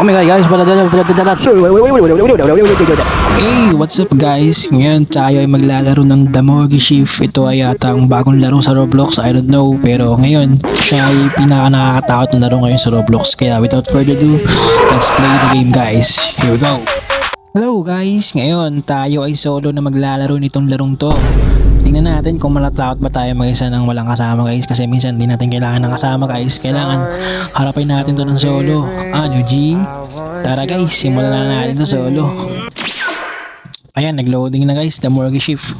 Oh my god guys, Hey, what's up guys? Ngayon tayo ay maglalaro ng The Morgue Shift. Ito ay atang bagong laro sa Roblox, I don't know. Pero ngayon, siya ay pinaka-nakakatakot na laro ngayon sa Roblox. Kaya without further ado, let's play the game guys. Here we go. Hello guys, ngayon tayo ay solo na maglalaro nitong larong to. Tingnan natin kung malatakot ba tayo mag-isa ng walang kasama guys. Kasi minsan di natin kailangan ng kasama guys. Kailangan harapin natin to ng solo. Ano G? Tara guys, simulan na natin to solo. Ayan, nag-loading na guys, The Morgue Shift.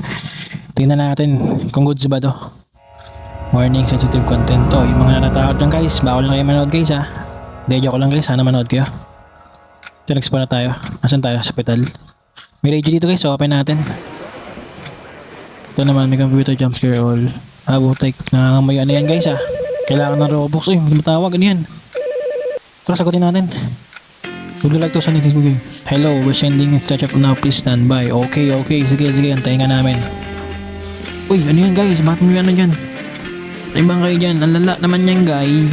Tingnan natin kung goods ba to. Warning, sensitive content to. Yung mga natakot lang guys, bawal na kayo manood guys ha. Hindi, joke lang guys, sana manood kayo. Ito, na tayo. Asan tayo? Sa hospital. May radio dito guys, so open natin. Ito naman, may computer jumpscare all. Butik, nangangamoy ano yan guys ha. Kailangan ng Robux. Uy, hindi matawag, ano yan? Tara, sagutin natin. Would you like to send anything to me? Hello, we're sending a touch up now, please stand by. Okay, sige, antayin ka namin. Uy, ano yan guys? Bakit mo yan ano dyan? Ibang kayo dyan, ang lala naman yan guys.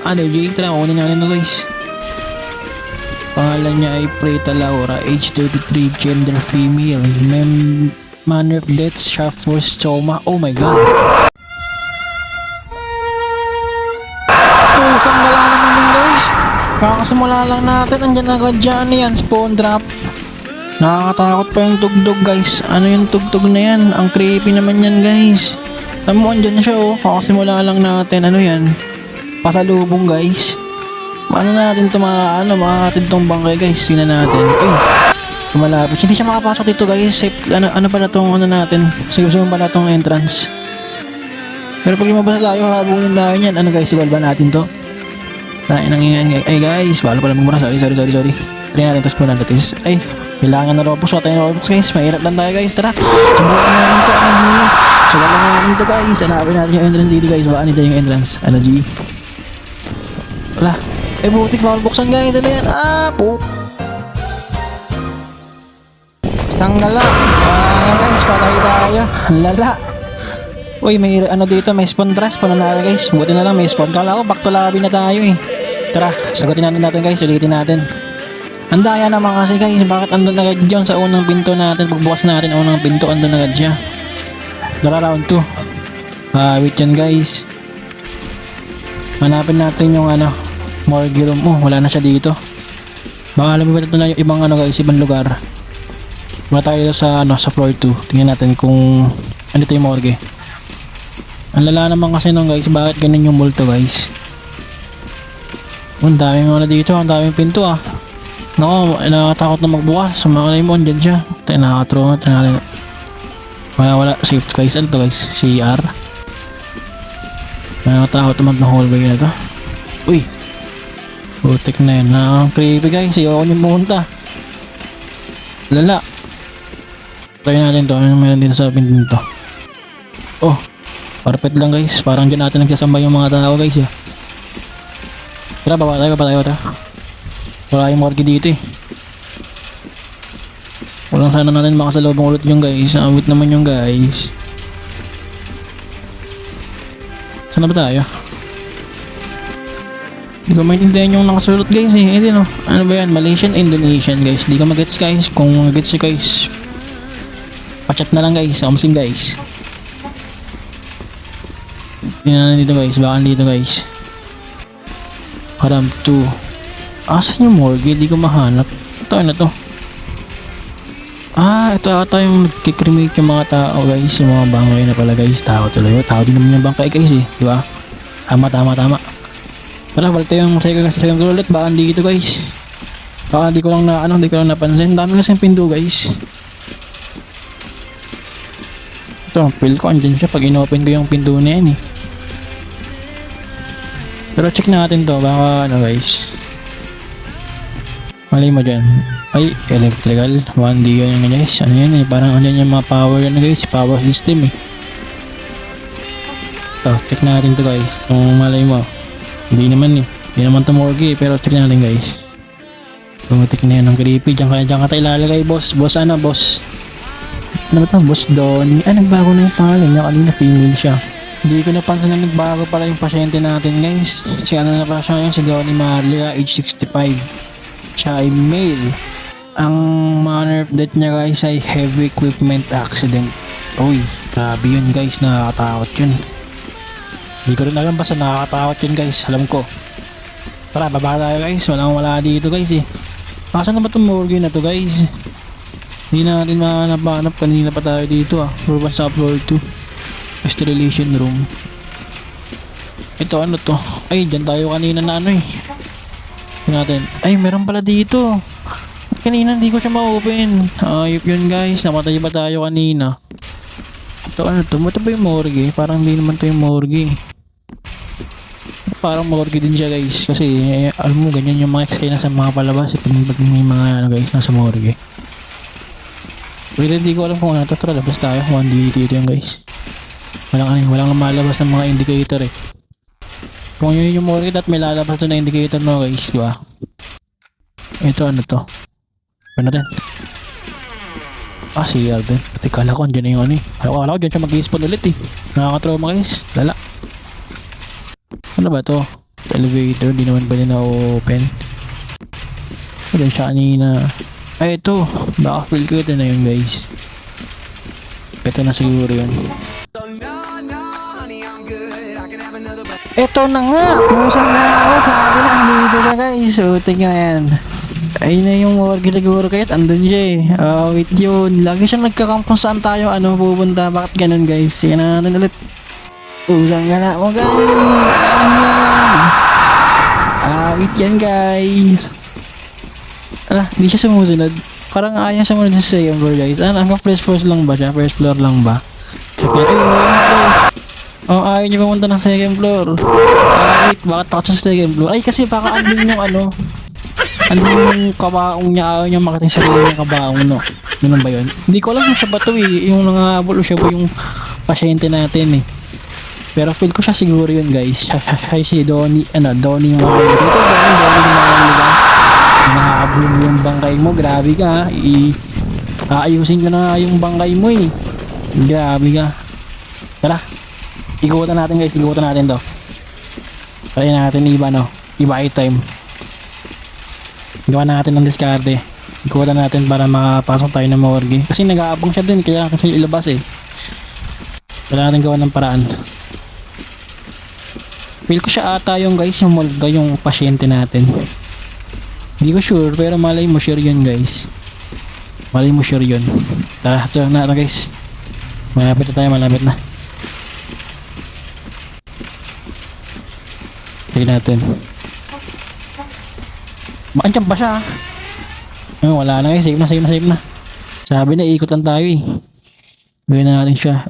Ano, Jay, tara, kunin natin na guys. Pangalan niya ay Preta Laura, age 33, gender female, manner of death, shaft for stoma. Oh my god. Pusang wala naman yun guys. Kakasimula lang natin, andyan agad dyan yan, spawn drop. Nakakatakot pa yung tugtog guys. Ano yung tugtog na yan? Ang creepy naman yan guys. Alam mo, andyan siya oh. Kakasimula lang natin, ano yan? Pasalubong guys. Paano natin ito makakatid tong bangkay guys? Tingnan natin. Uy, malapit. Hindi siya makapasok dito guys. Safe, ano pala tong natin? Siguro pala tong entrance. Pero pag lumabas tayo, habulin tayo niyan. Ano guys, siguro ba natin to? Ay guys, balo pala magmura. Sorry. Tingnan natin, tapos muna natin. Ay, kailangan na Robux. Wala tayong Robux guys. Mahirap lang tayo guys. Tara, subukan natin to. Ano G? Subukan natin to guys. Hanapin natin yung entrance dito guys. Baka nito yung entrance. Ano G? Wala. Eh butik, bawal buksan guys. Ito na yan. Poop. Tanggala. Guys, patay tayo. Lala. Uy, may ano dito, may spawn dress. Paano na guys? Buti na lang may spawn. Kala ko, back to lobby na tayo eh. Tara, sagutin natin guys. Ulitin natin. Ang daya naman kasi guys. Bakit andun agad dyan sa unang pinto natin? Pagbukas natin unang pinto, andun agad siya. Tara, round 2. Wait yan guys. Hanapin natin yung morgue room. Wala na siya dito. Baka alam mo ito na yung ibang guys, ibang lugar. Wala tayo sa sa floor 2. Tingnan natin kung ano ito yung morgue. Ang lala naman kasi nung guys, bakit ganun yung multo guys? Ang daming dito, ang daming pinto Nako, nakatakot na magbukas. Sumakalay mo, andyan siya. Tayo nakakatrauma. Wala. Safe guys. Ano to guys? CR. Nakatakot naman ng hallway na to. Uy! Butik na yun. Creepy guys. Ayoko nyo pumunta. Lala. Try natin to. Ano meron dito sa pinto nito? Perfect lang guys. Parang dyan natin nagsasambay yung mga tao guys. Tara, baba tayo. Wala yung morgue dito eh. Walang sana natin makasalubong ulit yung guys. Awit naman yung guys. Sana ba tayo? Hindi ko maintindihan yung nakasulot guys eh. Ano ba yan? Malaysian, Indonesian guys. Hindi ko mag-gets guys. Kung mag-gets guys, pa-chat na lang guys. Omsim guys. Tingnan na dito guys. Baka dito guys. Haram 2. Asan yung morgue? Hindi ko mahanap. Ito na to. Ito ata yung nagkikremate yung mga tao guys. Yung mga bangkay na pala guys. Tao tuloy. Tao din naman yung bangkay guys eh. Diba? Tama. Tara, balik tayo yung second floor ulit. Baka dito guys. Baka hindi ko lang napansin. Dami kasi yung pinto guys. Ito, feel ko andyan siya pag inopen ko yung pinto na yan eh. Pero check natin to. Baka guys. Malay mo dyan. Ay, electrical. 1D yun guys. Ano yan eh. Parang andyan yung mga power guys. Power system eh. Ito, check natin to guys. Kung malay mo. Hindi naman to morgue eh. Pero check natin guys. Pumatik na yan ng creepy. Diyan ka tayo ilalagay boss. Boss. Ano ba ito? Boss Donnie. Nagbago na yung pangalan niya. Kanina female siya. Hindi ko napansin na nagbago pala yung pasyente natin guys. Si na pala siya ngayon. Si Donnie Marlia, age 65. siya ay male. Ang manner of death niya guys ay heavy equipment accident. Uy, grabe yun guys, nakakatakot yun. Hindi ko rin alam basta nakakatakot yun guys, alam ko. Tara, baba tayo guys, wala dito guys eh. Asan na ba itong morgue na to guys? Hindi natin mahanap-hanap, kanina pa tayo dito ah. Floor 1 sa floor 2. Sterilization room. Ito ano to? Ay, dyan tayo kanina na ano eh. Natin. Ay, meron pala dito. Kanina hindi ko siya ma-open. Ayop yun guys, namatay ba tayo kanina? Ito ano to? Ito ba yung morgue? Parang hindi naman to yung morgue. Parang morgue din siya guys. Kasi alam mo ganyan yung mga eksena sa mga palabas. Pag may mga ano guys nasa morgue. Pero hindi ko alam kung ano to. Tara, labas tayo. 1D dito yung guys. Walang lumalabas ng mga indicator eh. Kung yun yung morgue at may lalabas doon na indicator no guys, di ba? Ito ano to? Ano natin? Ah, si Alvin. Pati kala ko andyan na yung ano eh. Kala ko dyan siya mag-i-spawn ulit eh. Nakakatrauma guys. Lala. Ano ba to? Elevator. Di naman pwede na open. Dyan siya kanina. Ay ito. Baka feel ko ito na yun guys. Ito na siguro yun. Ito na nga. Pusang na ako. Sabi na dito siya guys. So tingnan na yan. Ayun na yung morgue siguro kahit andun siya eh. Wait yun. Lagi siya nagkakamp kung saan tayo pupunta. Bakit ganun guys? Sige na natin ulit. Pusang ka na mo guys. Ano yan? Wait yan guys. Hindi siya sumusunod. Parang ayaw sumunod sa second floor guys. Hanggang first floor lang ba siya? First floor lang ba? Okay. Guys. Ayaw niya pumunta ng second floor. Wait, bakit ako sa second floor? Ay kasi baka andun yung ano. Andun yung kabaong niya. Ayaw niya makita yung sarili ng kabaong no. Ganun ba yun? Hindi ko alam kung siya ba ito eh. Yung nangahabol o siya ba yung pasyente natin eh. Pero feel ko siya siguro yun guys. Siya si Donnie. Donnie yung mga dito. Donnie yung mga lugar. Nangahabol mo yung bangkay mo. Grabe ka. Aayusin ko na yung bangkay mo eh. Grabe ka. Tara. Ikutan natin guys, ikutan natin to. Try natin iba no. Iba item. Gawa natin ng diskarte. Ikutan natin para makapasok tayo ng morgue. Kasi nag-aabang siya dun, kaya natin siya ilabas eh. Kailangan natin gawa ng paraan. Feel ko siya ata yung guys, yung multo, yung pasyente natin. Hindi ko sure, pero malay mo sure yun guys. Malay mo sure yun. Tara, ito na guys. Malapit na tayo, malapit na. Tignan natin. Andyan ba siya? Wala na guys, save na. Sabi na, ikutan tayo eh. Gawin na natin siya.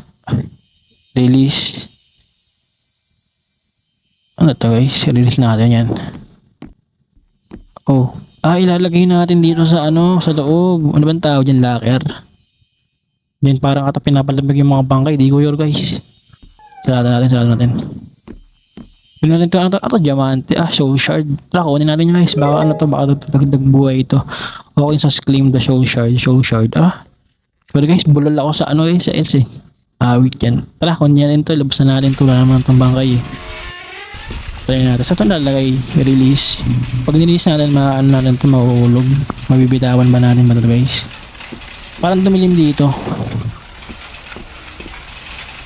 Release. Ano to guys? Release natin yan. Ilalagay natin dito sa sa loob. Ano bang tawag dyan? Locker. Yan parang ata pinapalamig yung mga bangkay. Di ko yun guys. Sarado natin. Pili natin ito diamante. Soul shard. Tara, kunin natin guys. Baka baka dagdag buhay ito. Okay sa claim the soul shard. Pero guys, bulol ako sa guys, sa S eh. Wait yan. Tara, kunin natin ito. Labas na natin ito. Wala naman itong bangkay eh. Try natin. Sa ito nalagay. Release. Pag nirelease natin, natin ito mahuhulog. Mabibitawan ba natin ba ito guys? Parang dumilim dito.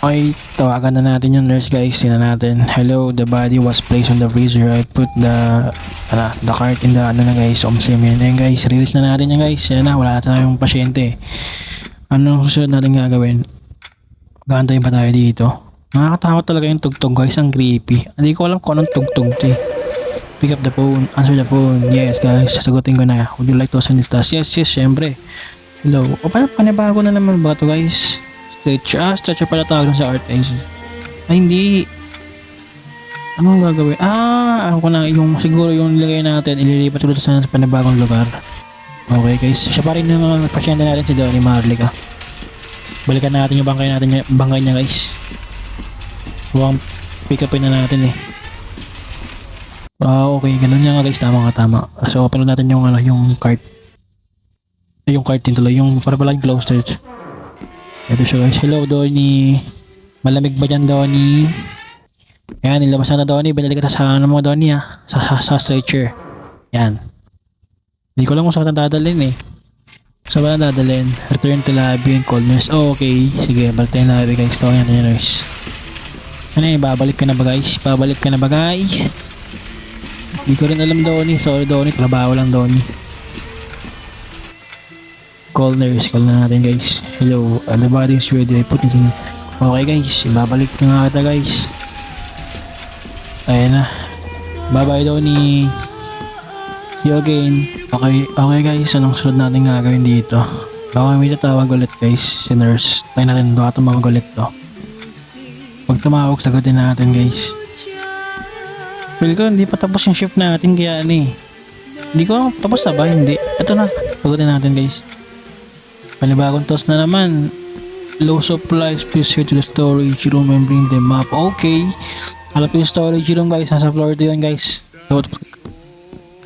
Okay, tawagan na natin yung nurse guys. Tingnan natin. Hello, the body was placed on the freezer. I put the cart in the na guys. Omsim yan guys. Release na natin yan guys. Yan na, wala na tayong pasyente. Ano susunod natin gagawin? Gaantay pa tayo dito. Nakakatakot talaga yung tugtog guys. Ang creepy. Hindi ko alam kung anong tugtog to eh. Pick up the phone. Answer the phone. Yes guys, sasagutin ko na. Would you like to send this task? Yes, syempre. Hello. Paano panibago na naman ba to guys? Stretcher pala tawag sa art guys. Hindi. Anong gagawin? Ako na yung siguro yung nilagay natin ililipat ulit sa panibagong lugar. Okay guys. Siya pa rin yung pasyente natin si Donnie Marlica. Balikan natin yung bangkay niya guys. Huwag pick upin na natin eh. Okay. Ganun niya nga guys. Tama. So open natin yung yung cart. Yung cart din tuloy. Yung para pala yung closer. Ito siya guys. Hello Donnie. Malamig ba dyan Donnie? Yan, nilabas na Donnie. Binalik kita sa mga Donnie Sa stretcher. Yan. Hindi ko lang kung saan dadalhin eh. Saan ba na dadalhin? Return to lobby and call nurse. Oh, okay. Sige, balik tayo lobby guys. Tawag natin yung nurse. Ano eh, babalik ka na ba guys? Babalik ka na ba guys? Hindi ko rin alam Donnie. Sorry Donnie, trabaho lang Donnie. Call nurse, call na natin guys. Hello, everybody's ready. I put it in. Okay guys, babalik na nga kita guys. Ayan na. Bye bye Donnie. See you again. Okay guys, anong sunod natin gagawin dito? Baka may tatawag ulit guys, si nurse. Tayo natin, baka tumawag ulit to. Pag tumawag, sagutin natin guys. Feel ko hindi pa tapos yung shift natin kaya ano eh. Hindi ko tapos na ba? Hindi. Ito na, sagutin natin guys. Panibagong toss na naman. Low supplies, please head to the storage room and bring them up. Okay. Halap yung storage room guys, nasa floor 2 yun guys. So,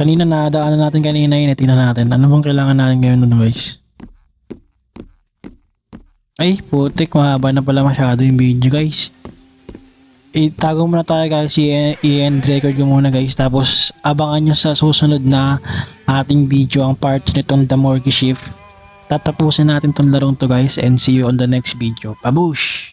kanina nadaanan natin kanina yun, tingnan natin. Ano bang kailangan natin ngayon nun guys? Ay, putik, mahaba na pala masyado yung video guys. Itago muna tayo guys, i-end record ko muna guys. Tapos abangan nyo sa susunod na ating video ang part nitong The Morgue Shift. Tatapusin natin tong larong to guys and see you on the next video. Pabush!